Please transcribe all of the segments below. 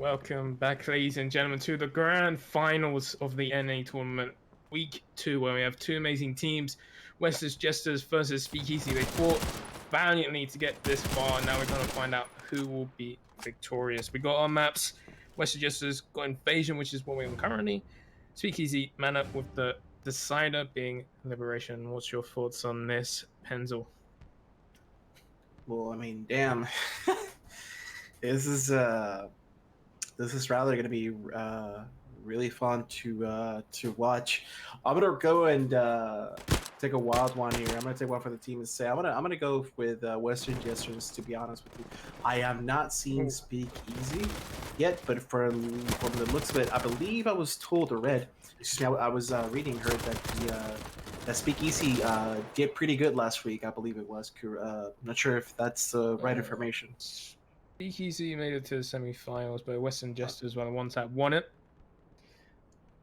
Welcome back, ladies and gentlemen, to the grand finals of the NA tournament, week 2, where we have two amazing teams, Jesters versus Speakeasy. They fought valiantly to get this far, and now we're going to find out who will be victorious. We got our maps. Jesters got Invasion, which is what we're on currently. Speakeasy, man up with the decider being Liberation. What's your thoughts on this, Penzel? Well, I mean, damn. this is rather going to be really fun to watch. I'm gonna go and take a wild one here. I'm gonna take one for the team and say I'm gonna go with Western Jesters. To be honest with you, I have not seen Speakeasy yet, but from the looks of it, I believe I was told or read. Excuse me, I was reading, heard that that Speakeasy did pretty good last week. I believe it was. I'm not sure if that's the right information. Speakeasy made it to the semi-finals, but Western Jesters were the ones that won it.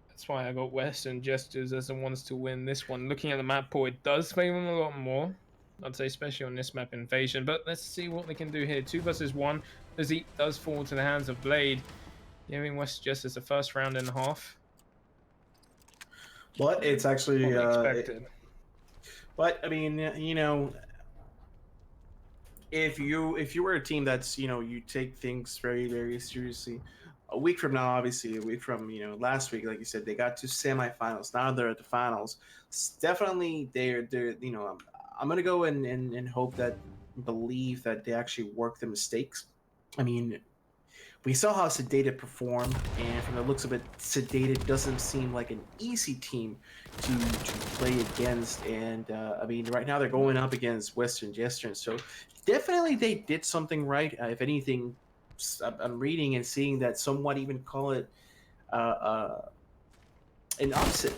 That's why I got Western Jesters as the ones to win this one. Looking at the map pool, it does favor them a lot more. I'd say especially on this map, Invasion. But let's see what they can do here. 2 versus 1. Uzi does fall to the hands of Blade, giving West Jesters the first round and a half. But it's actually expected. But I mean, you know, if you were a team that's you take things very seriously, a week from now, obviously a week from last week, like you said, they got to semifinals. Now they're at the finals. Definitely, they're I'm gonna go and hope that believe that they actually work the mistakes. I mean, we saw how Sedated performed, and from the looks of it, Sedated doesn't seem like an easy team to play against. And I mean, right now they're going up against Western Jesters, so definitely they did something right. If anything, I'm reading and seeing that somewhat even call it uh, uh, an upset,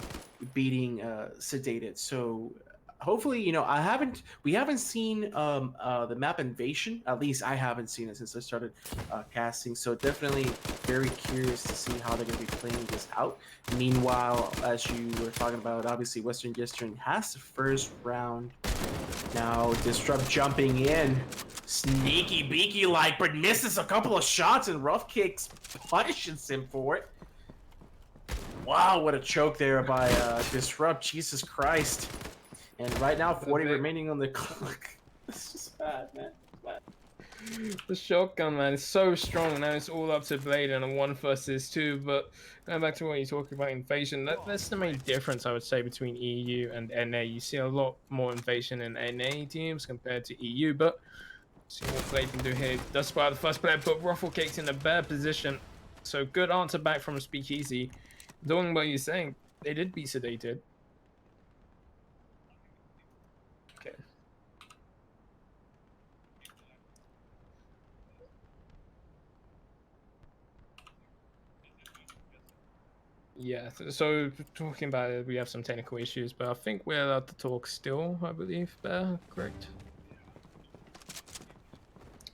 beating Sedated. So hopefully, we haven't seen the map Invasion. At least I haven't seen it since I started casting. So definitely very curious to see how they're going to be playing this out. Meanwhile, as you were talking about, obviously Western Jesters has the first round. Now Disrupt jumping in, sneaky beaky like, but misses a couple of shots and Rough Kicks punishes him for it. Wow, what a choke there by Disrupt, Jesus Christ. And right now, 40 remaining on the clock. It's just bad, man. It's bad. The shotgun, man, is so strong. Now it's all up to Blade and a 1 versus 2. But going back to what you're talking about, Invasion, that's the main difference, I would say, between EU and NA. You see a lot more Invasion in NA teams compared to EU. But see what Blade can do here. Does spot the first player, but Ruffle Cake's in a bad position. So good answer back from Speakeasy. Doing what you're saying, they did be sedated. Okay. Yeah, so talking about it, we have some technical issues, but I think we're allowed to talk still, I believe, Bear, correct?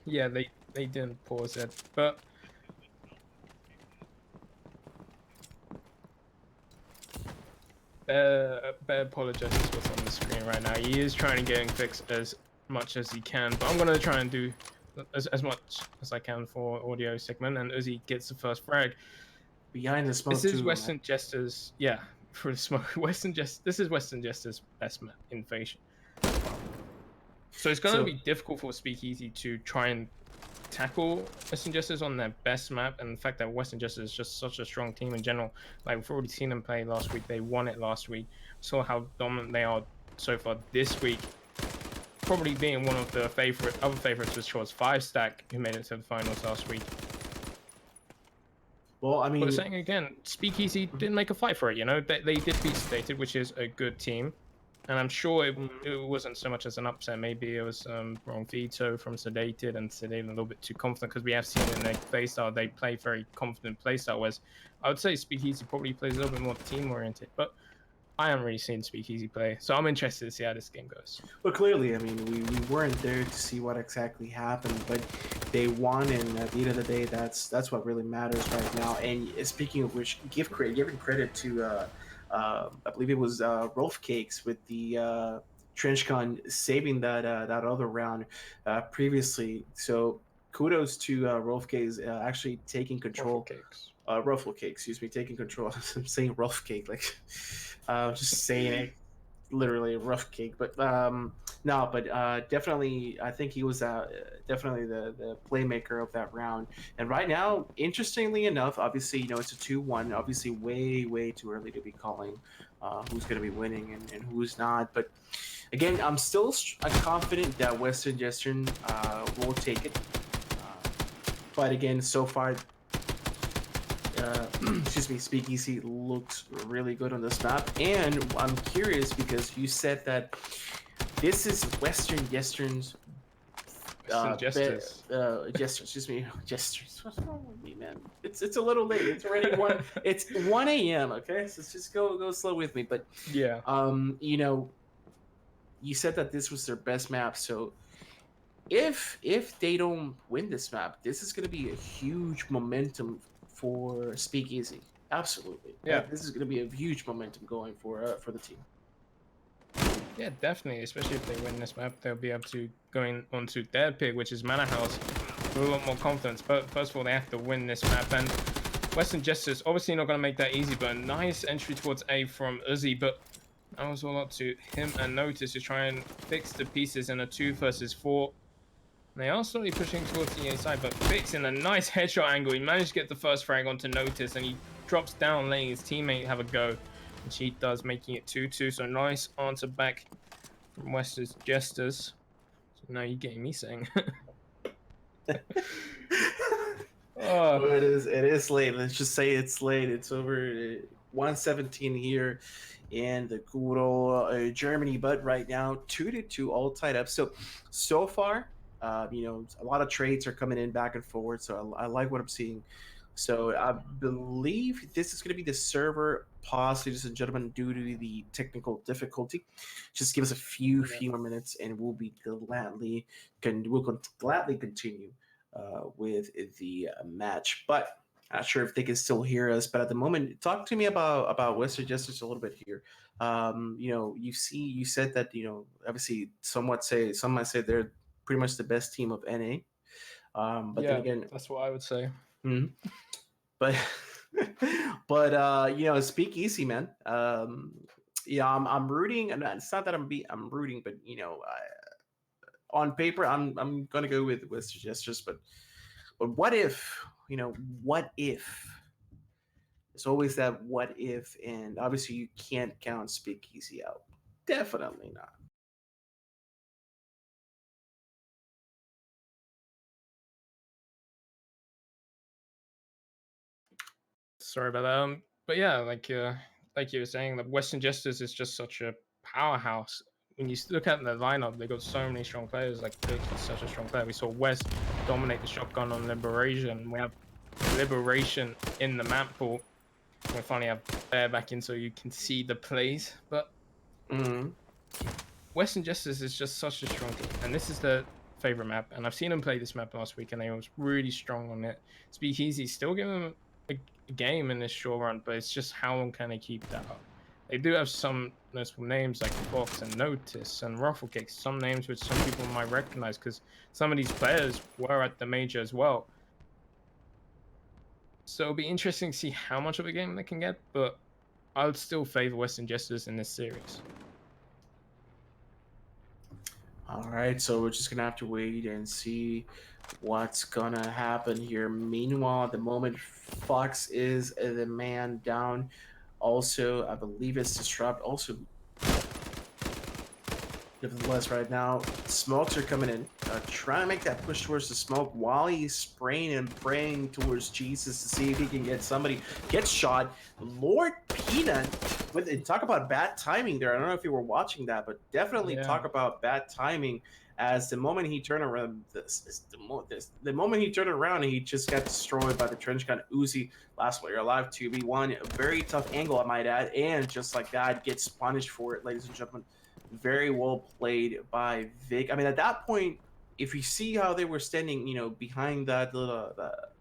Yeah, they didn't pause it, but Bear apologizes what's on the screen right now. He is trying to get fixed as much as he can, but I'm gonna try and do as much as I can for audio segment, and Uzi gets the first frag. Behind the smoke. This is Western Jesters, yeah, for the smoke. This is Western Jesters' best map, Invasion. So it's going to be difficult for Speakeasy to try and tackle Western Jesters on their best map, and the fact that Western Jesters is just such a strong team in general. Like, we've already seen them play last week. They won it last week. Saw how dominant they are so far this week. Probably being one of the other favorites, which was 5-Stack, who made it to the finals last week. Well, I mean, but saying again, Speakeasy didn't make a fight for it. They did beat Sedated, which is a good team. And I'm sure it wasn't so much as an upset. Maybe it was wrong veto from Sedated, and Sedated a little bit too confident, because we have seen in their playstyle, they play very confident playstyle, whereas I would say Speakeasy probably plays a little bit more team-oriented. But I haven't really seen Speakeasy play, so I'm interested to see how this game goes. Well, clearly, I mean, we weren't there to see what exactly happened, but they won, and at the end of the day, that's what really matters right now. And speaking of which, giving credit to I believe it was Rolf Cakes with the Trench Gun saving that other round previously. So kudos to Rolfcase actually taking control. Cakes. Ruffle Cake, excuse me, taking control. I'm saying rough cake, like just saying it literally rough cake. But no, but definitely, I think he was definitely the playmaker of that round. And right now, interestingly enough, obviously, it's a 2-1. Obviously, way too early to be calling who's going to be winning and who's not. But again, I'm still confident that Western Jesters will take it. But again, so far, excuse me, Speakeasy looks really good on this map. And I'm curious because you said that this is Western Jesters. Jesters. Jesters, excuse me, Jesters. What's wrong with me, man? It's a little late. It's already one. It's 1 a.m. Okay, so just go slow with me. But yeah, you said that this was their best map. So if they don't win this map, this is going to be a huge momentum for Speakeasy. Absolutely. Yeah. This is going to be a huge momentum going for the team. Yeah, definitely. Especially if they win this map, they'll be able to go onto their pick, which is Manor House, with a lot more confidence. But first of all, they have to win this map. And Western Jesters obviously not going to make that easy, but a nice entry towards A from Uzi. But that was all up to him and Notice to try and fix the pieces in a 2 versus 4. They are slowly pushing towards the A side, but Fix in a nice headshot angle. He managed to get the first frag onto Notice, and he drops down, letting his teammate have a go. And she does, making it 2-2. So nice answer back from Western Jesters. So now you're getting me saying. Oh, it is late. Let's just say it's late. It's over 1:17 here in the good old Germany, but right now 2-2, all tied up. So far, a lot of trades are coming in back and forward. So I like what I'm seeing. So I believe this is going to be the server pause, ladies and gentlemen, due to the technical difficulty. Just give us a few more minutes, and we'll gladly continue with the match. But not sure if they can still hear us. But at the moment, talk to me about Western Justice a little bit here. You said that obviously some might say they're pretty much the best team of NA. But yeah, then again, that's what I would say. Mm-hmm. But Speakeasy, man. I'm rooting, and it's not that I'm rooting, but on paper, I'm gonna go with Jesters, but what if, what if? It's always that what if, and obviously you can't count Speakeasy out. Definitely not. Sorry about that. But yeah, like you were saying, the Western Jesters is just such a powerhouse. When you look at the lineup, they got so many strong players. Like Vic is such a strong player. We saw West dominate the shotgun on Liberation. We have Liberation in the map pool. We finally have Bear back in so you can see the plays. But Western Jesters is just such a strong team. And this is the favorite map. And I've seen them play this map last week, and they was really strong on it. Speakeasy still giving them a game in this short run, but it's just how long can they keep that up? They do have some notable names like Fox and Notice and Rufflecake, some names which some people might recognize because some of these players were at the major as well. So it'll be interesting to see how much of a game they can get, but I would still favor Western Jesters in this series. All right, so we're just gonna have to wait and see what's gonna happen here. Meanwhile, at the moment, Fox is the man down. Also, I believe it's Disrupt. Also, nevertheless, right now, smokes are coming in, trying to make that push towards the smoke while he's spraying and praying towards Jesus to see if he can get somebody. Gets shot. Lord Peanut. Talk about bad timing there. I don't know if you were watching that, but definitely talk about bad timing. As the moment he turned around, the moment he turned around, he just got destroyed by the trench gun Uzi. Last player alive, 2v1. A very tough angle, I might add, and just like that, gets punished for it, ladies and gentlemen. Very well played by Vic. I mean, at that point, if you see how they were standing, behind that little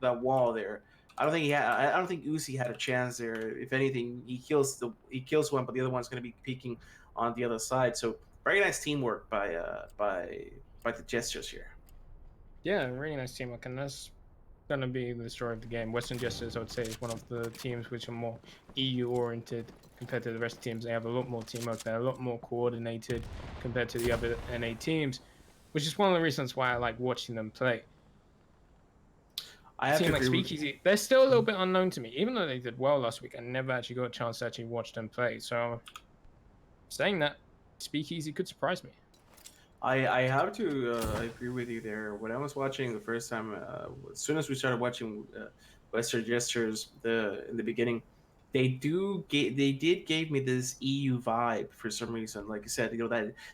that wall there, I don't think Uzi had a chance there. If anything, he kills one, but the other one's going to be peeking on the other side. So very nice teamwork by the Jesters here. Yeah, really nice teamwork, and that's gonna be the story of the game. Western Jesters, I would say, is one of the teams which are more EU oriented compared to the rest of the teams. They have a lot more teamwork. They're a lot more coordinated compared to the other NA teams, which is one of the reasons why I like watching them play. I A have to team like agree with. Speakeasy, they're still a little bit unknown to me. Even though they did well last week, I never actually got a chance to actually watch them play. So, saying that, Speakeasy could surprise me. I have to agree with you there. When I was watching the first time, as soon as we started watching Western Gestures in the beginning, they did gave me this EU vibe for some reason. Like I said,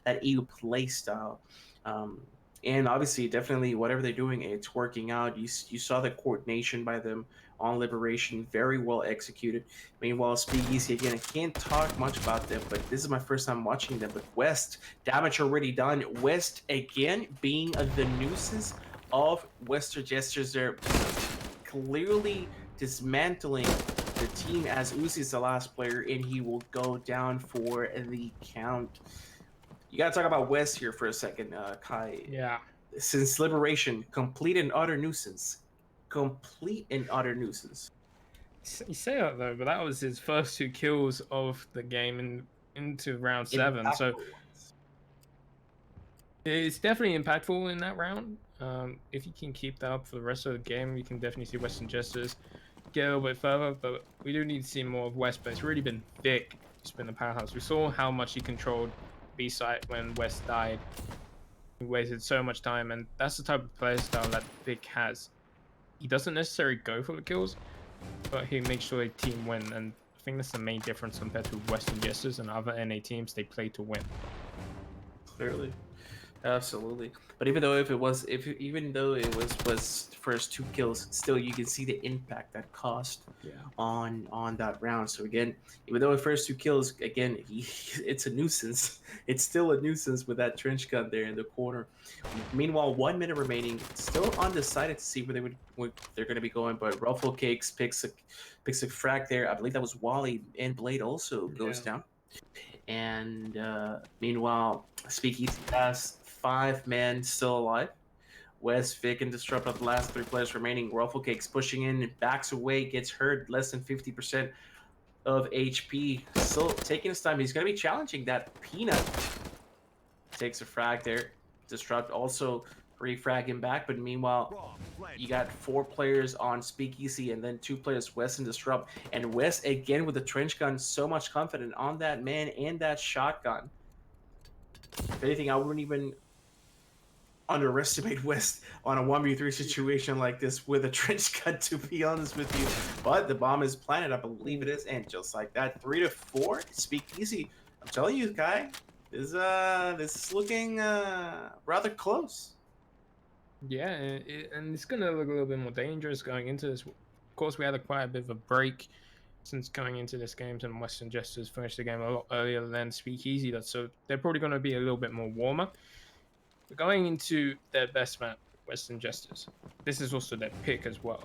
that EU play style, um, and obviously, definitely whatever they're doing, it's working out. You saw the coordination by them on Liberation, very well executed. Meanwhile, Speakeasy again, I can't talk much about them, but this is my first time watching them. But West, damage already done. West again being the nuisance of Western Gestures. They're clearly dismantling the team as Uzi is the last player, and he will go down for the count. You gotta talk about West here for a second, Kai. Yeah. Since Liberation, complete and utter nuisance. Complete and utter nuisance. You say that though, but that was his first 2 kills of the game into round 7. So Impactful. it's definitely impactful in that round. If you can keep that up for the rest of the game, you can definitely see Western Jesters get a little bit further. But we do need to see more of West. But it's really been Vic who's been the powerhouse. We saw how much he controlled B site when West died. He wasted so much time, and that's the type of player style that Vic has. He doesn't necessarily go for the kills, but he makes sure the team win. And I think that's the main difference compared to Western Jesters and other NA teams. They play to win. Clearly. Absolutely, but even though it was first 2 kills, still you can see the impact that cost Yeah. on that round. So again, even though the first 2 kills, again, it's a nuisance. It's still a nuisance with that trench gun there in the corner. Meanwhile, 1 minute remaining, still undecided to see where they're going to be going. But Ruffle Cakes picks a frag there. I believe that was Wally, and Blade also goes down. And meanwhile, Speakeasy has 5 men still alive. West, Vic, and Disrupt are the last 3 players remaining. Rufflecake's pushing in, backs away, gets hurt, less than 50% of HP. Still taking his time. He's going to be challenging that Peanut. Takes a frag there. Disrupt also refragging back, but meanwhile, you got 4 players on Speakeasy and then 2 players, West and Disrupt. And West, again, with the trench gun, so much confident on that man and that shotgun. If anything, I wouldn't even underestimate West on a 1v3 situation like this with a trench gun, to be honest with you. But the bomb is planted, I believe it is, and just like that, 3-4, Speakeasy. I'm telling you, Kai, this is looking rather close. Yeah, and it's going to look a little bit more dangerous going into this. Of course, we had quite a bit of a break since going into this game, and Western Jesters finished the game a lot earlier than Speakeasy does, so they're probably going to be a little bit more warmer. But going into their best map, Western Jesters, this is also their pick as well.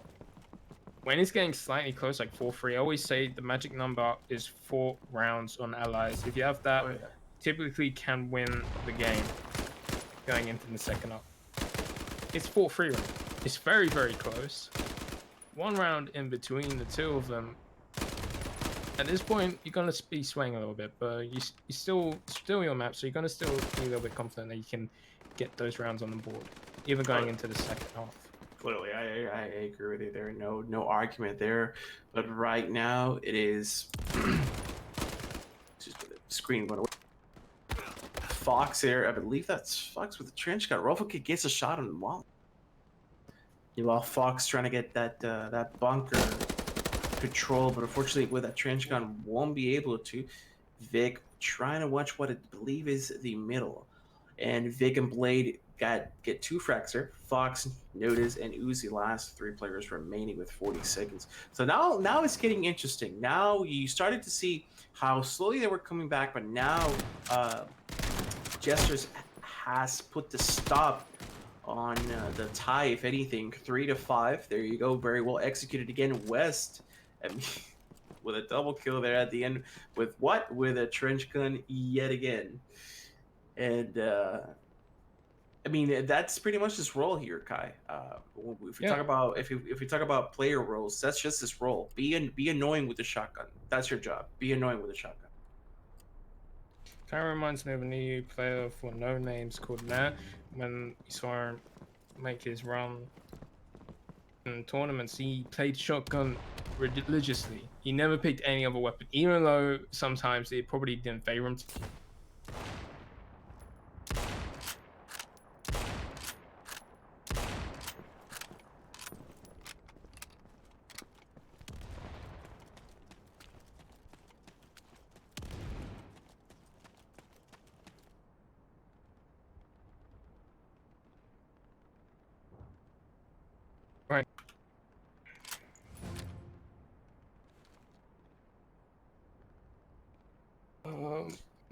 When it's getting slightly close, like 4-3, I always say the magic number is 4 rounds on allies. If you have that, typically can win the game going into the second half. It's 4-3 round. It's very, very close. 1 round in between the 2 of them. At this point, you're gonna be swaying a little bit, but you still your map, so you're gonna still be a little bit confident that you can get those rounds on the board, even going into the second half. Clearly, I agree with you there. No argument there. But right now, it is just the screen went away. Fox here, I believe that's Fox with the trench gun. Rufflecake gets a shot on the wall. While Fox trying to get that bunker control, but unfortunately with that trench gun won't be able to. Vic trying to watch what I believe is the middle, and Vic and Blade get 2 frags here. Fox, Notice, and Uzi last 3 players remaining with 40 seconds. So now it's getting interesting. Now you started to see how slowly they were coming back, but now Jesters has put the stop on the tie, if anything. 3-5. There you go. Very well executed again. West, I mean, with a double kill there at the end. With what? With a trench gun yet again. And I mean, that's pretty much his role here, Kai. If we Yeah. talk about if we talk about player roles, that's just his role. Be annoying with the shotgun. That's your job. Be annoying with the shotgun. Kind of reminds me of a new player for No Names called Matt. When you saw him make his run in tournaments, he played shotgun religiously. He never picked any other weapon, even though sometimes it probably didn't favor him. Right.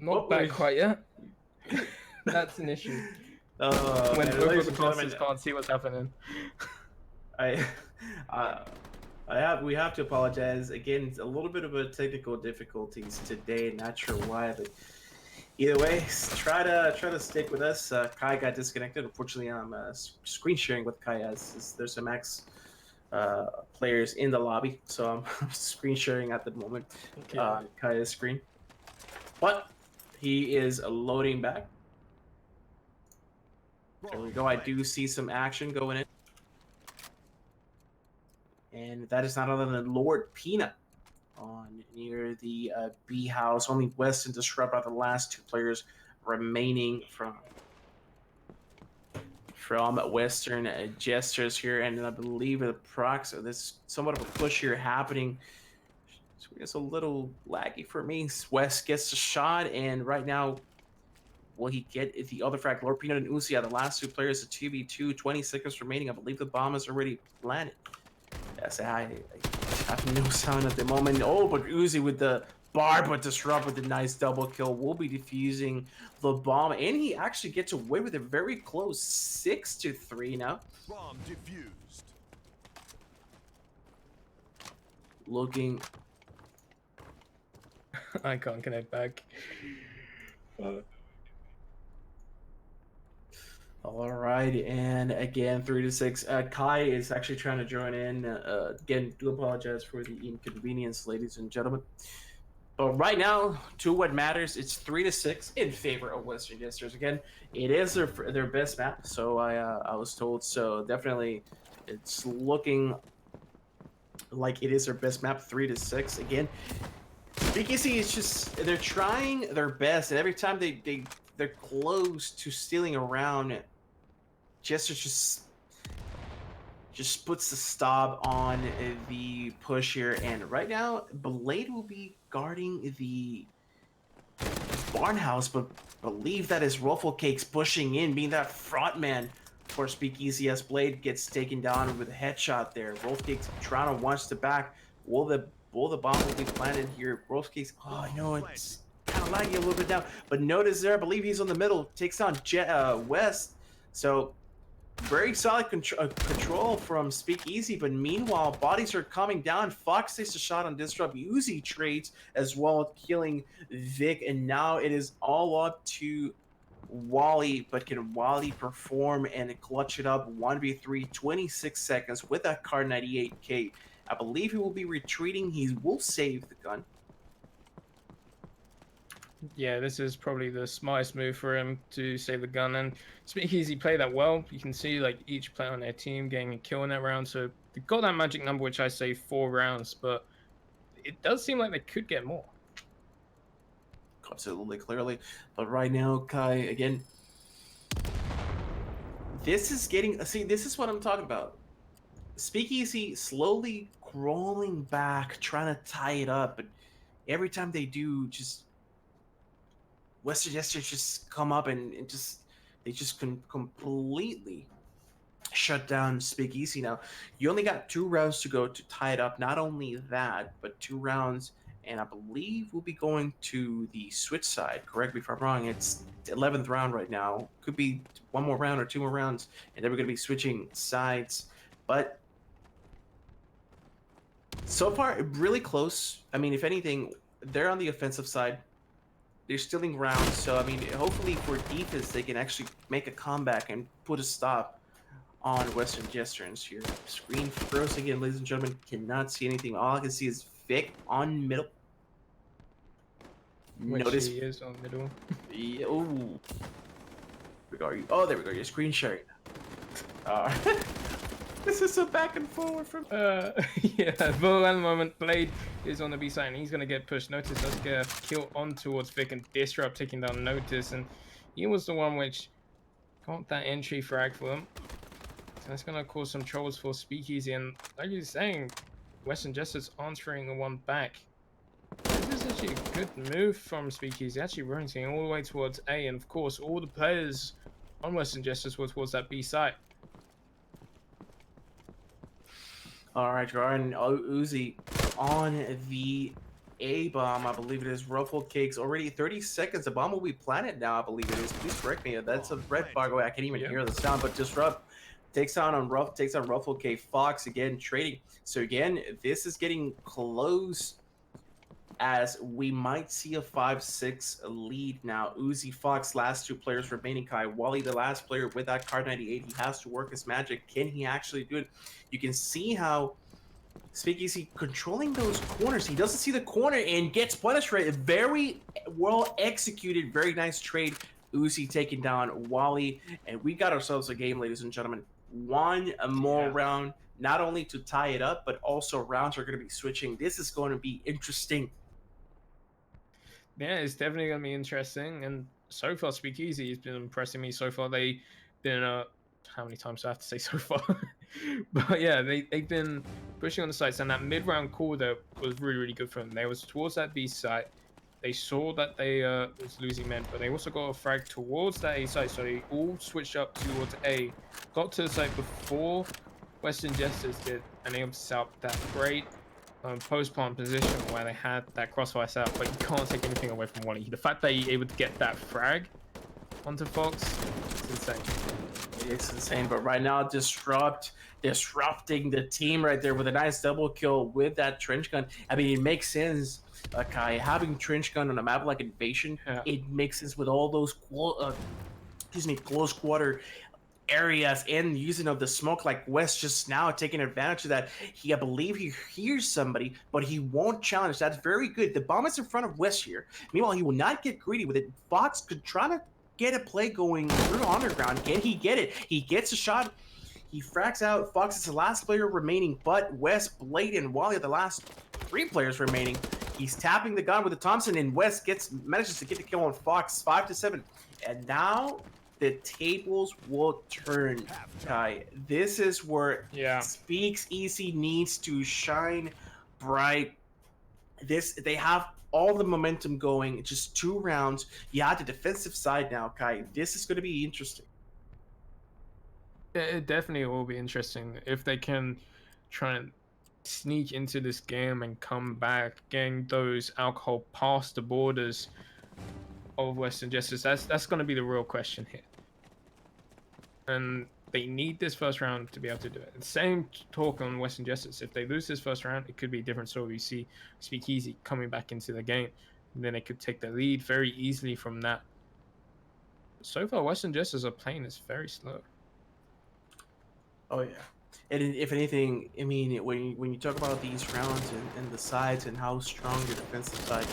Not back quite yet. That's an issue. When both of the classes can't see what's happening. I, we have to apologize again. It's a little bit of a technical difficulties today. Not sure why, but either way, try to stick with us. Kai got disconnected. Unfortunately, I'm screen sharing with Kai as there's some Max players in the lobby, so I'm screen sharing at the moment. Okay. Kai's screen, but he is loading back. There we go. I do see some action going in. And that is not other than Lord Peanut on near the B house. Only Weston Disrupt are the last two players remaining from Western Jesters here. And I believe the prox, there's somewhat of a push here happening. So it's a little laggy for me. West gets the shot, and right now, will he get the other frag? Lord Peanut and Uzi are the last two players, a 2v2, 20 seconds remaining. I believe the bomb is already planted. Yes, I have no sound at the moment. Oh, but Uzi with the bar, but Disrupt with a nice double kill will be defusing the bomb, and he actually gets away with it very close, 6-3 now. Bomb defused. Looking. I can't connect back. All right, and again, 3-6. Kai is actually trying to join in. Again, do apologize for the inconvenience, ladies and gentlemen. But right now, to what matters, it's 3-6 in favor of Western Jesters. Again, it is their best map, so I was told. So definitely, it's looking like it is their best map, 3-6. Again, Speakeasy is just, they're trying their best, and every time they're close to stealing around, Jesters just puts the stop on the push here. And right now, Blade will be guarding the barn house, but believe that is Ruffle Cakes pushing in, being that front man for Speakeasy as Blade gets taken down with a headshot there. Ruffle Cakes trying to watch the back. Will the bomb will be planted here? Ruffle Cakes, oh no, it's kind of lagging a little bit down, but notice there, I believe he's on the middle, takes on West. So very solid control from Speakeasy, but meanwhile, bodies are coming down. Fox takes a shot on Disrupt. Uzi trades as well, killing Vic, and now it is all up to Wally, but can Wally perform and clutch it up? 1v3, 26 seconds with that Car 98K. I believe he will be retreating. He will save the gun. Yeah, this is probably the smartest move for him to save the gun. And Speakeasy played that well. You can see like each player on their team getting a kill in that round. So they got that magic number, which I say 4 rounds, but it does seem like they could get more. Absolutely, clearly. But right now, Kai, again, this is getting, see, this is what I'm talking about. Speakeasy slowly crawling back, trying to tie it up, but every time they do, just Western Jesters just come up and they just completely shut down Speakeasy. Now, you only got 2 rounds to go to tie it up. Not only that, but 2 rounds, and I believe we'll be going to the switch side. Correct me if I'm wrong. It's the 11th round right now. Could be 1 more round or 2 more rounds, and then we're going to be switching sides. But so far, really close. I mean, if anything, they're on the offensive side. they're stealing rounds. So I mean, hopefully for defense, they can actually make a comeback and put a stop on Western Jesters here. Screen froze again, ladies and gentlemen. Cannot see anything. All I can see is Vic on middle. Which Notice. he is on middle. Yeah, ooh. Where are you? Oh, there we go. You're screen sharing. This is a back and forward from. Yeah, but at the moment, Blade is on the B side and he's gonna get pushed. Notice does get a kill on towards Vic and Disrupt taking down Notice, and he was the one which got that entry frag for him. So that's gonna cause some troubles for Speakeasy, and like you're saying, Western Jesters answering the one back. This is actually a good move from Speakeasy, actually rotating all the way towards A, and of course all the players on Western Jesters were towards that B side. All right, Garden Uzi on the A bomb. I believe it is. Ruffled Cakes already 30 seconds. The bomb will be planted now. I believe it is. Please correct me. That's a red bar. I can't even hear the sound. But Disrupt takes on Ruffled Cake. Fox again trading. So again, this is getting close. As we might see a 5-6 lead now. Uzi, Fox, last two players remaining. Kai Wally, the last player with that card 98. He has to work his magic. Can he actually do it? You can see how Speakeasy controlling those corners. He doesn't see the corner and gets punished for it. Very well executed. Very nice trade. Uzi taking down Wally. And we got ourselves a game, ladies and gentlemen. One more round. Not only to tie it up, but also rounds are going to be switching. This is going to be interesting. Yeah, it's definitely going to be interesting. And so far, Speakeasy has been impressing me so far. They've been, how many times do I have to say so far? But yeah, they've been pushing on the sides. And that mid-round call there was really, really good for them. They was towards that B site. They saw that they was losing men, but they also got a frag towards that A site. So they all switched up towards A. Got to the site before Western Jesters did. And they set up that great post-plant position where they had that crossfire set up, but you can't take anything away from Wally. The fact that he's able to get that frag onto Fox, it's insane. It's insane, but right now disrupting the team right there with a nice double kill with that trench gun. I mean, it makes sense. Kai, having trench gun on a map like Invasion, it makes sense with all those close quarter areas and using of the smoke, like West just now taking advantage of that. I believe he hears somebody, but he won't challenge. That's very good. The bomb is in front of West here. Meanwhile, he will not get greedy with it. Fox could try to get a play going through underground. Can he get it? He gets a shot. He frags out. Fox is the last player remaining, but West, Blade, and Wally are the last three players remaining. He's tapping the gun with the Thompson, and West manages to get the kill on Fox, 5-7. And now the tables will turn, Kai. This is where Speakeasy needs to shine bright. They have all the momentum going. Just 2 rounds. You have the defensive side now, Kai. This is going to be interesting. It definitely will be interesting if they can try and sneak into this game and come back, getting those alcohol past the borders of Western Jesters. That's going to be the real question here. And they need this first round to be able to do it. The same talk on Western Jesters. If they lose this first round, it could be a different story. You see Speakeasy coming back into the game, and then they could take the lead very easily from that. So far, Western Jesters are playing this very slow. Oh yeah. And if anything, I mean, when you talk about these rounds and the sides and how strong the defensive side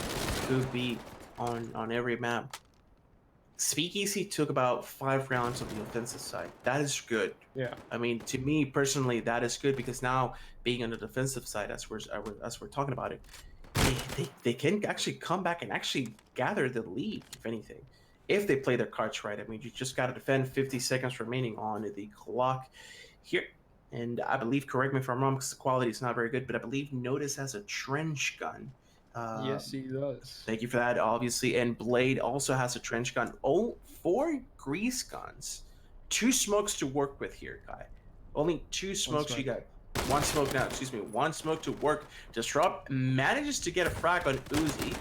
could be on every map, Speakeasy took about 5 rounds of the offensive side. That is good. Yeah. I mean, to me personally, that is good because now being on the defensive side, as we're talking about it, they can actually come back and actually gather the lead, if anything, if they play their cards right. I mean, you just got to defend. 50 seconds remaining on the clock here. And I believe, correct me if I'm wrong, because the quality is not very good, but I believe Notice has a trench gun. Yes, he does. Thank you for that, obviously. And Blade also has a trench gun. Oh, 4 grease guns. 2 smokes to work with here, Kai. Only 2 smokes. You got 1 smoke now. Excuse me. 1 smoke to work. Disrupt manages to get a frag on Uzi.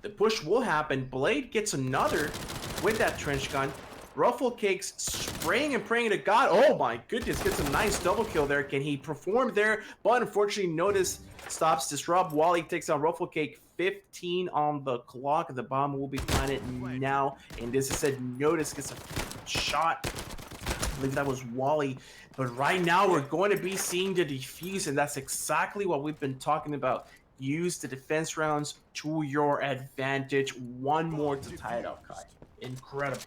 The push will happen. Blade gets another with that trench gun. Ruffle Cakes spraying and praying to God. Oh my goodness, gets a nice double kill there. Can he perform there? But unfortunately, Notice stops Disrupt. Wally takes out Ruffle Cake. 15 on the clock. The bomb will be planted now. And this is said, Notice gets a shot. I believe that was Wally. But right now, we're going to be seeing the defuse, and that's exactly what we've been talking about. Use the defense rounds to your advantage. One more to tie it up, Kai. Incredible.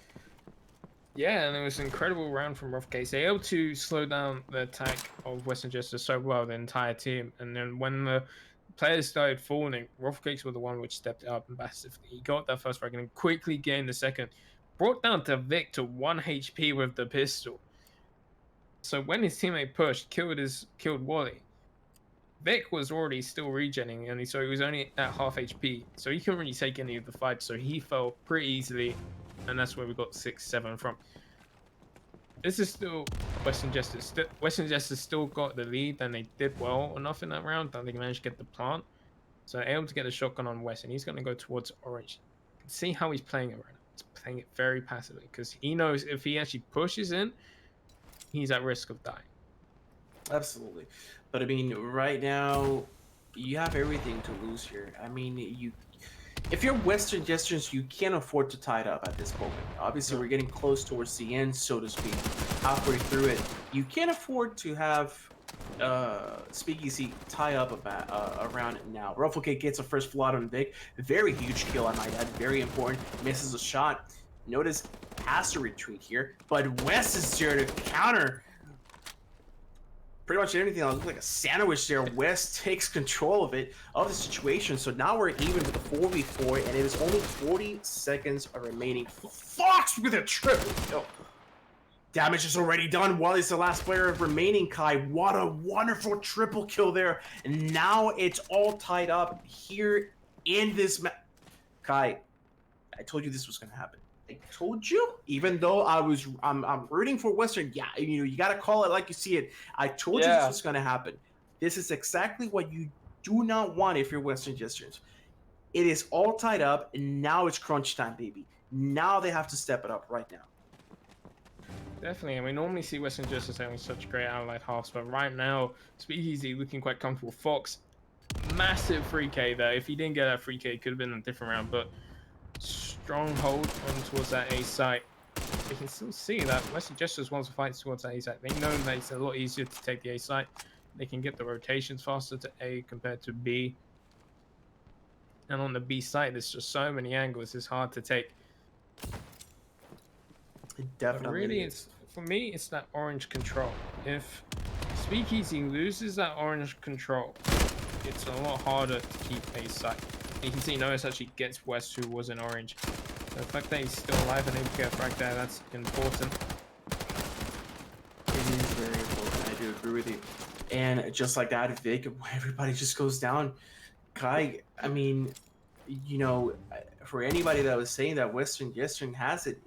Yeah, and it was an incredible round from Rough Case. They were able to slow down the attack of Western Jesters so well, the entire team. And then when the players started falling, Rough Cakes were the one which stepped up massively. He got that first frag and quickly gained the second. Brought down to Vic to 1 HP with the pistol. So when his teammate pushed, killed Wally, Vic was already still regenning, and so he was only at half HP. So he couldn't really take any of the fight, so he fell pretty easily. And that's where we got 6-7 from. This is still Western Jesters. Western Jesters still got the lead, and they did well enough in that round that they managed to get the plant. So able to get a shotgun on West, and he's going to go towards Orange. You can see how he's playing it right now. He's playing it very passively because he knows if he actually pushes in, he's at risk of dying. Absolutely. But I mean, right now, you have everything to lose here. I mean, if you're Western Jesters, you can't afford to tie it up at this moment. Obviously, we're getting close towards the end, so to speak. Halfway through it, you can't afford to have Speakeasy tie up around it now. Rufflecake gets a first flood on Vic. Very huge kill, I might add. Very important. Misses a shot. Notice has to retreat here, but West is there to counter pretty much anything that looks like a sandwich there. West takes control of the situation. So now we're even with the 4v4, and it is only 40 seconds remaining. Fox with a triple kill. Damage is already done. Wally's the last player remaining, Kai. What a wonderful triple kill there. And now it's all tied up here in this match. Kai, I told you this was going to happen. I told you, even though I'm rooting for Western. Yeah, you got to call it like you see it. I told you this was going to happen. This is exactly what you do not want if you're Western Jesters. It is all tied up, and now it's crunch time, baby. Now they have to step it up right now. Definitely, and we normally see Western Jesters having such great allied halves, but right now, Speakeasy looking quite comfortable. Fox, massive 3K there. If he didn't get that 3K, it could have been a different round, but strong hold on towards that A site. You can still see that Western Jesters wants to fight towards that A site. They know that it's a lot easier to take the A site. They can get the rotations faster to A compared to B. And on the B site, there's just so many angles, it's hard to take. It definitely but really is. For me, it's that orange control. If Speakeasy loses that orange control, it's a lot harder to keep A site. You can see Notice actually gets West, who was in orange. The fact that he's still alive and able to get a frag there, that's important. It is very important. I do agree with you. And just like that, Vic, everybody just goes down. Kai, I mean, for anybody that was saying that Western has it,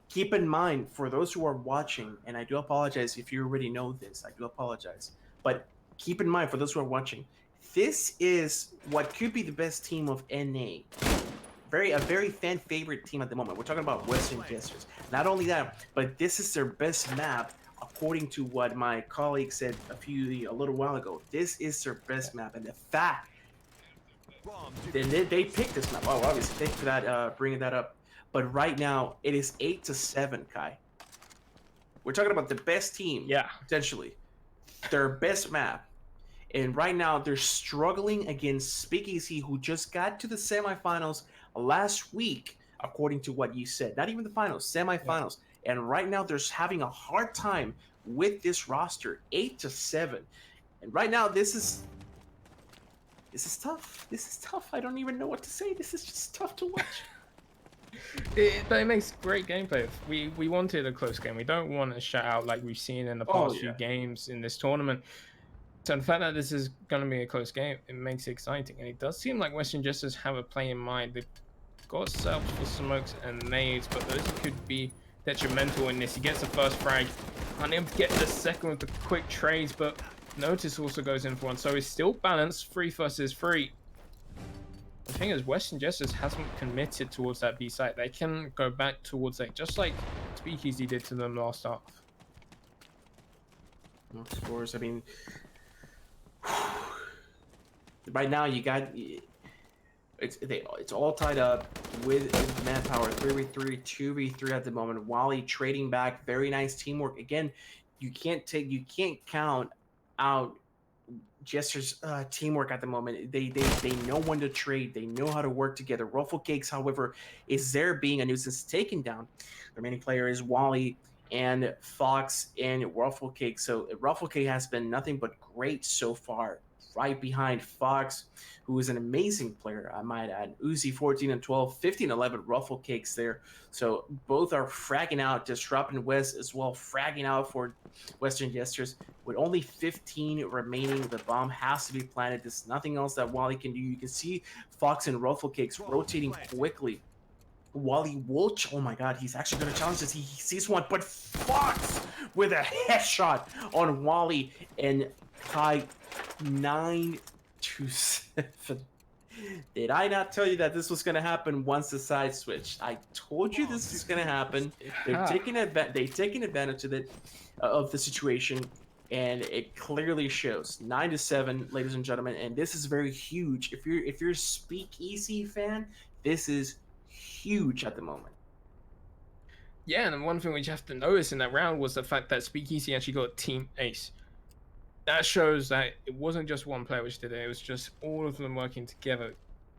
keep in mind, for those who are watching, and I do apologize if you already know this, I do apologize. But keep in mind, for those who are watching, this is what could be the best team of NA. A very fan favorite team at the moment. We're talking about Western Jesters. Not only that, but this is their best map, according to what my colleague said a little while ago. This is their best map, and the fact they picked this map. Oh, obviously, thank you for that, bringing that up. But right now, it is 8-7, Kai. We're talking about the best team, potentially. Their best map. And right now, they're struggling against Speakeasy, who just got to the semifinals last week, according to what you said. Not even the finals, semifinals. Yeah. And right now, they're having a hard time with this roster, 8-7. And right now, this is tough. This is tough. I don't even know what to say. This is just tough to watch. But it makes great gameplay. We wanted a close game. We don't want a shutout like we've seen in the past few games in this tournament. So the fact that this is going to be a close game, it makes it exciting. And it does seem like Western Jesters have a play in mind. They've got setups for smokes and nades, but those could be detrimental in this. He gets the first frag, unable to get the second with the quick trades, but Notice also goes in for one. So it's still balanced, 3 versus 3. The thing is, Western Jesters hasn't committed towards that B site. They can go back towards it, just like Speakeasy did to them last half. No scores. I mean, right now you got it's all tied up with manpower. 3v3, 2v3 at the moment. Wally trading back. Very nice teamwork. Again, you can't count out Jester's teamwork at the moment. They know when to trade. They know how to work together. Ruffle Cakes, however, is there being a nuisance taken down. The remaining player is Wally and Fox and Ruffle Cake. So Ruffle Cake has been nothing but great so far. Right behind Fox, who is an amazing player, I might add. Uzi 14 and 12, 15 11 Ruffle Cakes there. So both are fragging out. Disrupt and West as well, fragging out for Western Jesters. With only 15 remaining, the bomb has to be planted. There's nothing else that Wally can do. You can see Fox and Ruffle Cakes rotating quickly. Wally Wolch, oh my god, he's actually going to challenge this. He sees one, but Fox with a headshot on Wally and tie 9-7. Did I not tell you that this was going to happen once the side switched? I told you this is going to happen. They've taken advantage of the situation, and it clearly shows. 9-7, ladies and gentlemen, and this is very huge. If you're a Speakeasy fan, this is huge at the moment. Yeah, and one thing which you have to notice in that round was the fact that Speakeasy actually got team ace. That shows that it wasn't just one player which did it. It was just all of them working together,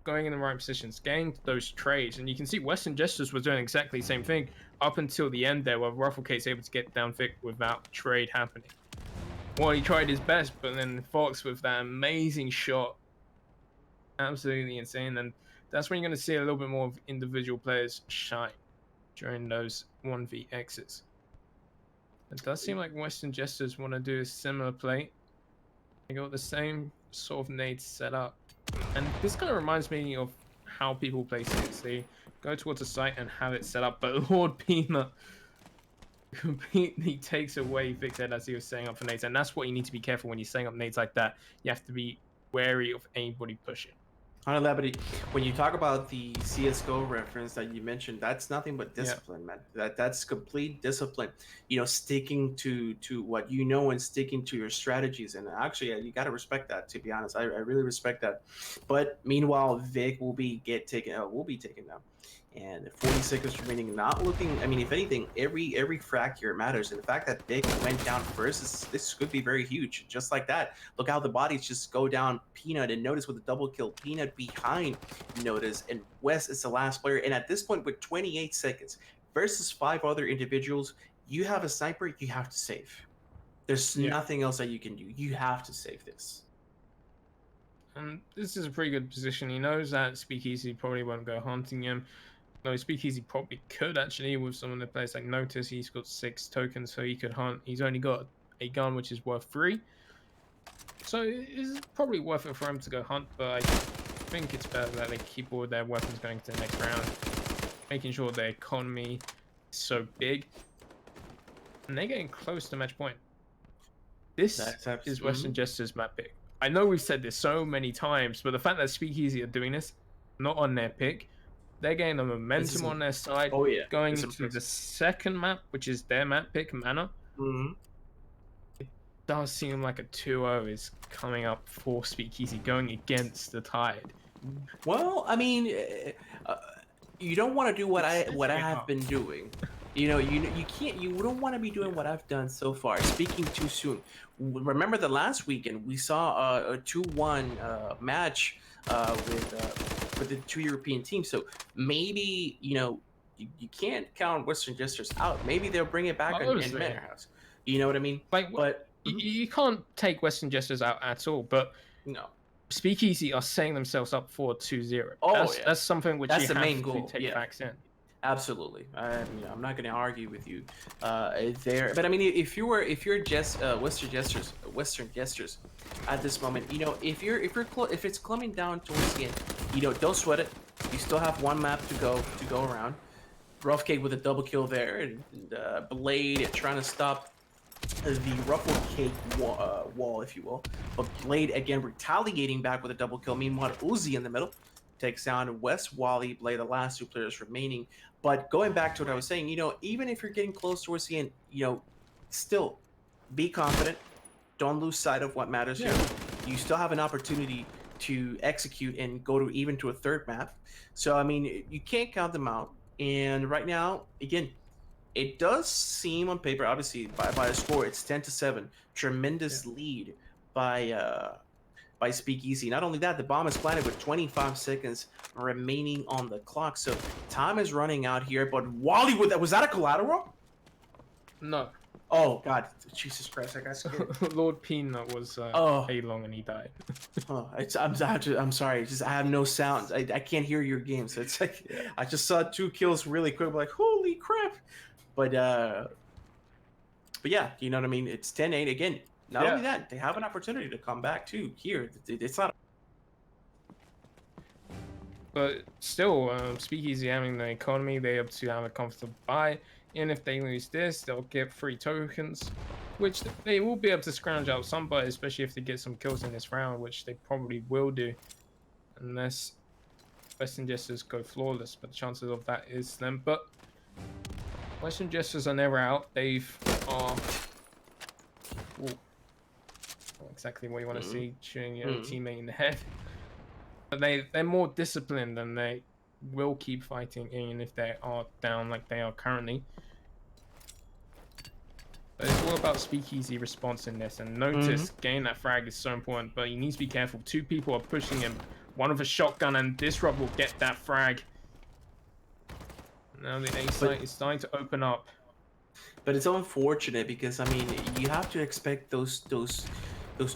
going in the right positions, getting those trades. And you can see Western Jesters was doing exactly the same thing up until the end there, where Ruffle Case able to get down Vic without trade happening. Well, he tried his best, but then Fox with that amazing shot, absolutely insane. And that's when you're going to see a little bit more of individual players shine during those 1vx's. It does seem like Western Jesters want to do a similar play. They got the same sort of nades set up. And this kind of reminds me of how people play Six. They go towards a site and have it set up, but Lord Peanut completely takes away Vic's head as he was setting up for nades. And that's what you need to be careful when you're setting up nades like that. You have to be wary of anybody pushing. When you talk about the CSGO reference that you mentioned, that's nothing but discipline, man. That's complete discipline. You know, sticking to what you know and sticking to your strategies. And actually, you got to respect that. To be honest, I really respect that. But meanwhile, Vic will be taken down. And 40 seconds remaining, not looking. I mean, if anything, every frag here matters. And the fact that Vic went down first, this could be very huge. Just like that, look how the bodies just go down. Peanut and Notice with a double kill. Peanut behind Notice, and West is the last player. And at this point, with 28 seconds versus 5 other individuals, you have a sniper. You have to save. There's nothing else that you can do. You have to save this. And this is a pretty good position. He knows that Speakeasy probably won't go hunting him. No, Speakeasy probably could actually with some of the players like Notice. He's got 6 tokens, so he could hunt. He's only got a gun which is worth 3. So it's probably worth it for him to go hunt, but I think it's better that they keep all their weapons going to the next round, making sure their economy is so big. And they're getting close to match point. This is Western Jesters map pick. I know we've said this so many times, but the fact that Speakeasy are doing this, not on their pick, they're getting the momentum on their side. Oh yeah, going into the second map, which is their map pick, Mana. It does seem like a 2-0 is coming up for Speakeasy, going against the tide. Well, I mean, you don't want to do what I have been doing. You know, you don't want to be doing what I've done so far. Speaking too soon. Remember the last weekend we saw a 2-1 match with the 2 European teams. So maybe, you know, you can't count Western Jesters out. Maybe they'll bring it back in Manor House. You know what I mean? Like, but you can't take Western Jesters out at all. But no, Speakeasy are setting themselves up for 2-0. Oh, that's something which that's you the main have goal. to take facts in. Absolutely. I'm not going to argue with you there. But I mean, if you're Western Jesters at this moment, you know, if it's coming down towards the end, you know, don't sweat it. You still have 1 map to go around. Rough Cake with a double kill there, and Blade trying to stop the Ruffle Cake wall, if you will. But Blade again retaliating back with a double kill. Meanwhile, Uzi in the middle takes down West Wally, Blade, the last 2 players remaining. But going back to what I was saying, even if you're getting close towards the end, still be confident. Don't lose sight of what matters here. You still have an opportunity to execute and go to a third map. So, I mean, you can't count them out. And right now, again, it does seem on paper, obviously, by a score, it's 10-7. Tremendous lead by Speakeasy. Not only that, the bomb is planted with 25 seconds remaining on the clock. So time is running out here. But Wally, was that a collateral? No. Oh God, Jesus Christ! I got scared. Lord Peanut was A-long and he died. I'm sorry. I have no sounds. I can't hear your game, so it's like I just saw 2 kills really quick. I'm like, holy crap! But yeah, you know what I mean. It's 10-8 again. Not only that, they have an opportunity to come back too. Here, it's not. But still, Speakeasy having the economy, they have to have a comfortable buy. And if they lose this, they'll get 3 tokens, which they will be able to scrounge out some buy, especially if they get some kills in this round, which they probably will do, unless Western Jesters go flawless. But the chances of that is slim. But Western Jesters are never out. They've not exactly what you want to see, shooting your teammate in the head. But they're more disciplined, and they will keep fighting even if they are down like they are currently. But it's all about Speakeasy response in this, and notice getting that frag is so important, but you need to be careful. 2 people are pushing him, one with a shotgun, and Disrupt will get that frag. Now the A site is starting to open up. But it's unfortunate because, I mean, you have to expect those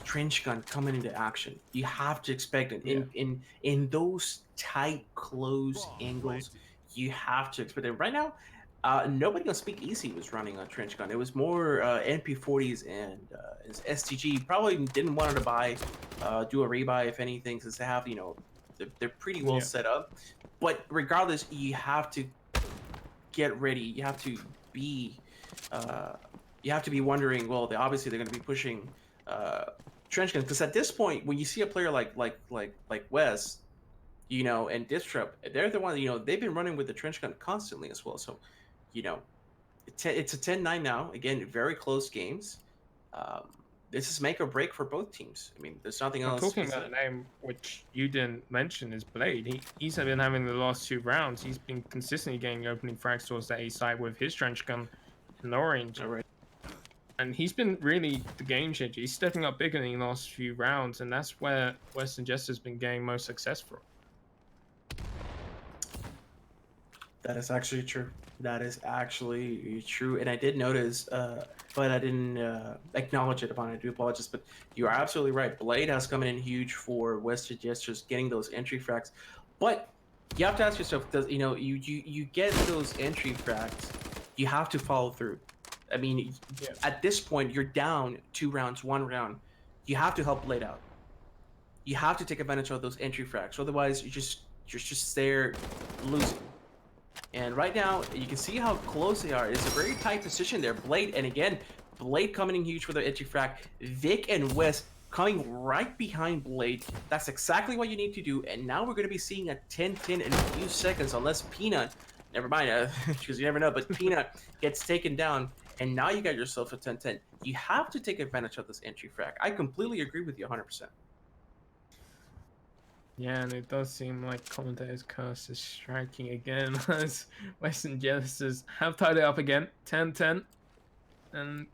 trench gun coming into action. You have to expect it in those tight, close angles. You have to expect it. Right now, nobody on Speakeasy was running a trench gun. It was more NP40s and STG. Probably didn't want to do a rebuy if anything, since they have they're pretty well set up. But regardless, you have to get ready. You have to be wondering. Well, obviously they're going to be pushing trench gun, because at this point, when you see a player like Wes, and Disrupt, they're the one, they've been running with the trench gun constantly as well. So, it's a 10-9 now. Again, very close games. This is make or break for both teams. I mean, there's nothing else. Talking about a name which you didn't mention is Blade. He's been having the last 2 rounds. He's been consistently getting opening frags towards the A side with his trench gun in orange. All right. And he's been really the game changer. He's stepping up bigger in the last few rounds, and that's where Western Jesters has been getting most success from. That is actually true. That is actually true. And I did notice, but I didn't acknowledge it upon it. I do apologize, but you are absolutely right. Blade has come in huge for Western Jesters getting those entry frags. But you have to ask yourself, you get those entry frags, you have to follow through. I mean, at this point, you're down 2 rounds, 1 round. You have to help Blade out. You have to take advantage of those entry frags. Otherwise, you're just there losing. And right now, you can see how close they are. It's a very tight position there. Blade, and again, Blade coming in huge for the entry frag. Vic and Wes coming right behind Blade. That's exactly what you need to do. And now we're going to be seeing a 10-10 in a few seconds, unless Peanut, never mind, because you never know, but Peanut gets taken down. And now you got yourself a 10-10. You have to take advantage of this entry frag. I completely agree with you 100%. Yeah, and it does seem like Commentator's Curse is striking again as Western Jesters have tied it up again, 10-10. And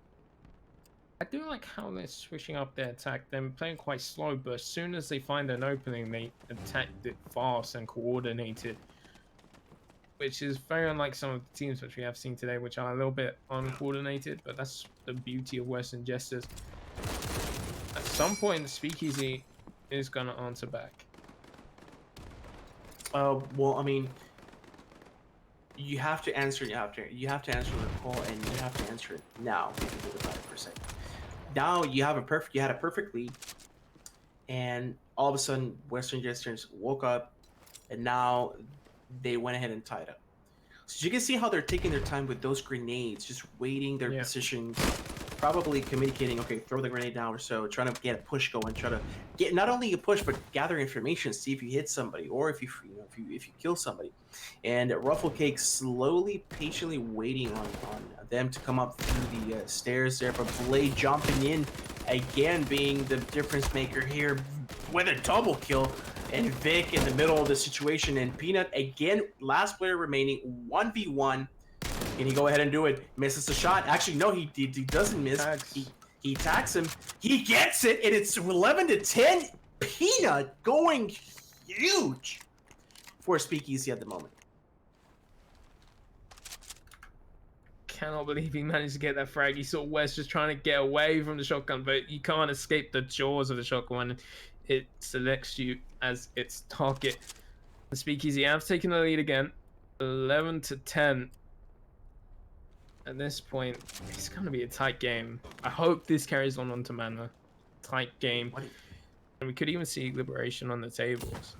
I do like how they're switching up their attack. They're playing quite slow, but as soon as they find an opening, they attack it fast and coordinated, which is very unlike some of the teams which we have seen today, which are a little bit uncoordinated, but that's the beauty of Western Jesters. At some point, Speakeasy is going to answer back. Well, I mean, you have to answer. You have to answer the call, and you have to answer it now. If you think about it for a second. Now you had a perfect lead, and all of a sudden, Western Jesters woke up, and now they went ahead and tied up. So you can see how they're taking their time with those grenades, just waiting their positions, probably communicating, okay, throw the grenade down or so, trying to get a push going, try to get not only a push but gather information, see if you hit somebody or if you kill somebody. And Ruffle Cake slowly, patiently waiting on them to come up through the stairs there, but Blade jumping in again, being the difference maker here with a double kill. And Vic in the middle of the situation, and Peanut again, last player remaining, 1v1. Can he go ahead and do it? Misses the shot. Actually, no, he doesn't miss. He tags him. He gets it, and it's 11-10. Peanut going huge for Speakeasy at the moment. Cannot believe he managed to get that frag. He saw West just trying to get away from the shotgun, but you can't escape the jaws of the shotgun. It selects you as its target. The Speakeasy have taken the lead again, 11-10. At this point, it's going to be a tight game. I hope this carries on onto Mana. Tight game. And we could even see Liberation on the tables.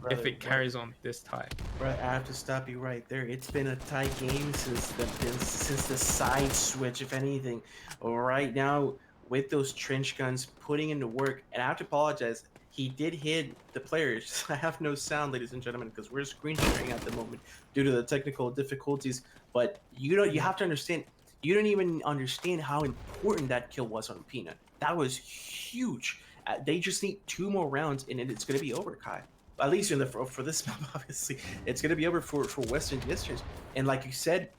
Brother, if it carries on this tight. Right, I have to stop you right there. It's been a tight game since the side switch, if anything. Right now, with those trench guns, putting into work, and I have to apologize, he did hit the players. I have no sound, ladies and gentlemen, because we're screen sharing at the moment due to the technical difficulties. But you have to understand, you don't even understand how important that kill was on Peanut. That was huge. They just need 2 more rounds, and it's going to be over, Kai. At least for this map, obviously, it's going to be over for Western Jesters. And like you said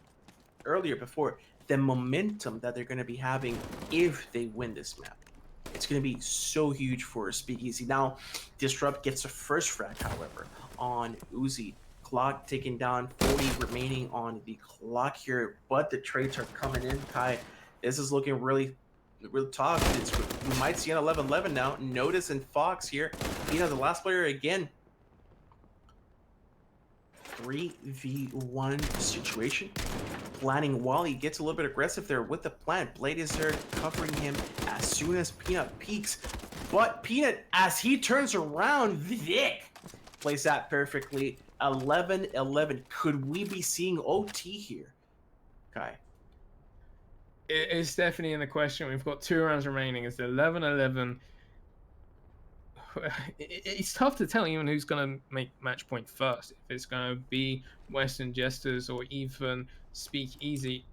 earlier before, the momentum that they're going to be having if they win this map, it's going to be so huge for Speakeasy. Now, Disrupt gets the first frag, however, on Uzi. Clock taking down, 40 remaining on the clock here, but the trades are coming in. Kai, this is looking really tough. We might see an 11-11 now. Notice and Fox here. The last player again. 3v1 situation. Planning while he gets a little bit aggressive there with the plant. Blade is there covering him as soon as Peanut peeks. But Peanut, as he turns around, Vic plays that perfectly. 11-11. Could we be seeing OT here, Kai? It's definitely in the question. We've got 2 rounds remaining. It's 11-11. It's tough to tell even who's going to make match point first. If it's going to be Western Jesters or even Speakeasy,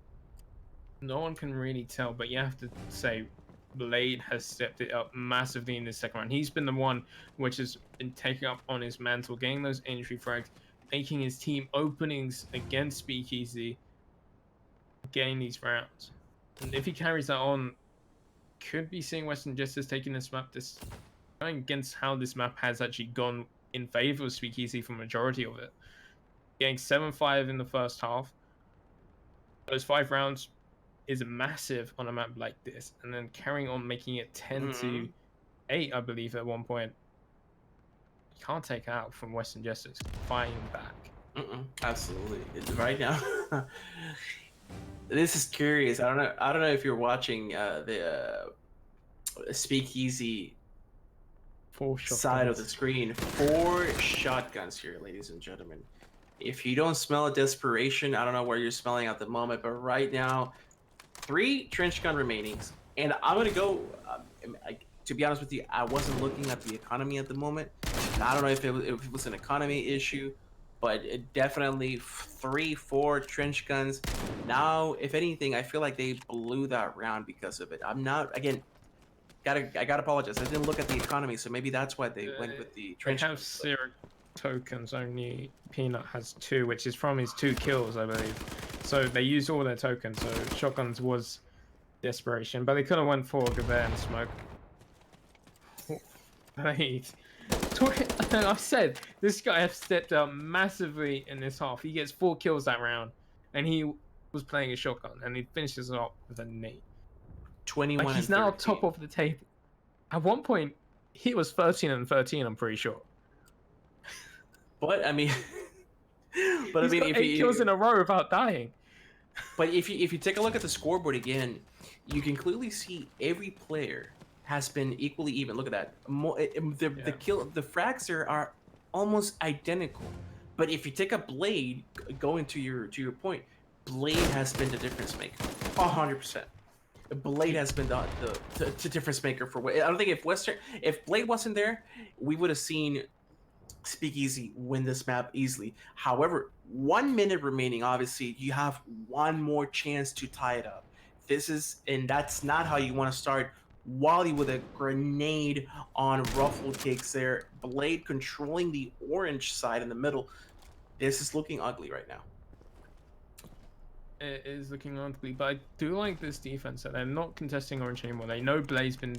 no one can really tell. But you have to say Blade has stepped it up massively in this second round. He's been the one which has been taking up on his mantle, getting those entry frags, making his team openings against Speakeasy, getting these rounds. And if he carries that on, could be seeing Western Jesters taking this map. This going against how this map has actually gone in favor of Speakeasy for majority of it. Getting 7-5 in the first half. Those 5 rounds is massive on a map like this, and then carrying on making it 10-8, I believe, at one point. You can't take out from Western Jesters fighting back. Absolutely. Right now, this is curious. I don't know if you're watching the Speakeasy side of the screen. 4 shotguns here, ladies and gentlemen. If you don't smell a desperation, I don't know where you're smelling at the moment, but right now, 3 trench gun remaining. And I'm going to go, to be honest with you, I wasn't looking at the economy at the moment. And I don't know if it was an economy issue, but it definitely 3-4 trench guns. Now, if anything, I feel like they blew that round because of it. I'm not, again, I gotta apologize. I didn't look at the economy, so maybe that's why they went with the trench. They have 0 tokens. Only Peanut has 2, which is from his 2 kills, I believe. So they used all their tokens. So shotguns was desperation, but they could have went for Gavette and Smoke. I said this guy has stepped up massively in this half. He gets 4 kills that round, and he was playing a shotgun, and he finishes off with a nade. 21. Like, he's now top of the table. At one point, he was 13-13. I'm pretty sure. But I mean, He's got 8 kills in a row without dying. But if you take a look at the scoreboard again, you can clearly see every player has been equally even. Look at that. The frags there are almost identical. But if you take a Blade, going to your point, Blade has been the difference maker, 100%. Blade has been the difference maker for. I don't think if Blade wasn't there, we would have seen Speakeasy win this map easily. However, 1 minute remaining. Obviously, you have one more chance to tie it up. And that's not how you want to start. Wally with a grenade on Ruffle Cakes there. Blade controlling the orange side in the middle. This is looking ugly right now. It is looking ugly, but I do like this defense that they're not contesting orange anymore. They know Blade's been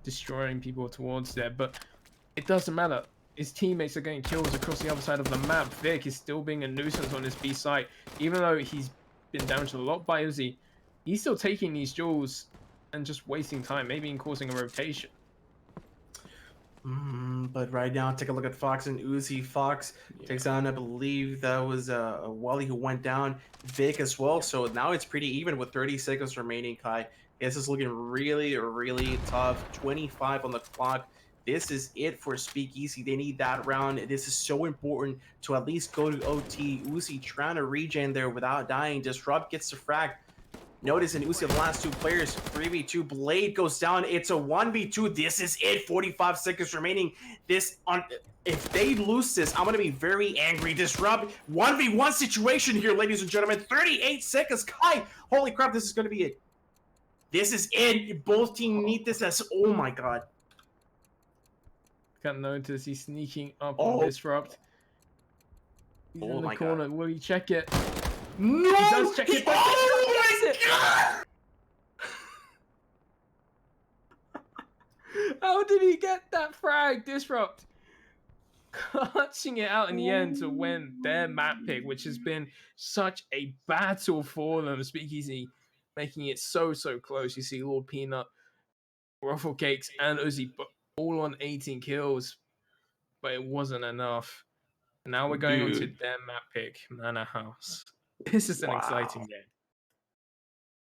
destroying people towards there, but it doesn't matter. His teammates are getting kills across the other side of the map. Vic is still being a nuisance on his B site, even though he's been damaged a lot by Uzi. He's still taking these duels and just wasting time, maybe even causing a rotation. But right now, take a look at Fox and Uzi. Fox takes down, I believe that was Wally who went down. Vic as well. So now it's pretty even with 30 seconds remaining, Kai. This is looking really, really tough. 25 on the clock. This is it for Speakeasy. They need that round. This is so important to at least go to OT. Uzi trying to regen there without dying. Disrupt gets the frag. Notice in Uzi, the last two players, 3v2. Blade goes down. It's a 1v2. This is it. 45 seconds remaining. If they lose this, I'm going to be very angry. Disrupt. 1v1 situation here, ladies and gentlemen. 38 seconds. Kai, holy crap, this is going to be it. This is it. Both teams need this as, oh my god. Can't notice he's sneaking up on Disrupt. He's in the corner. God. Will he check it? No! He does check it. How did he get that frag? Disrupt clutching it out in the end to win their map pick, which has been such a battle for them. Speakeasy making it so close. You see Lord Peanut, Ruffle Cakes, and Uzi all on 18 kills, but it wasn't enough. Now we're going on to their map pick, Manor House. This is an exciting game.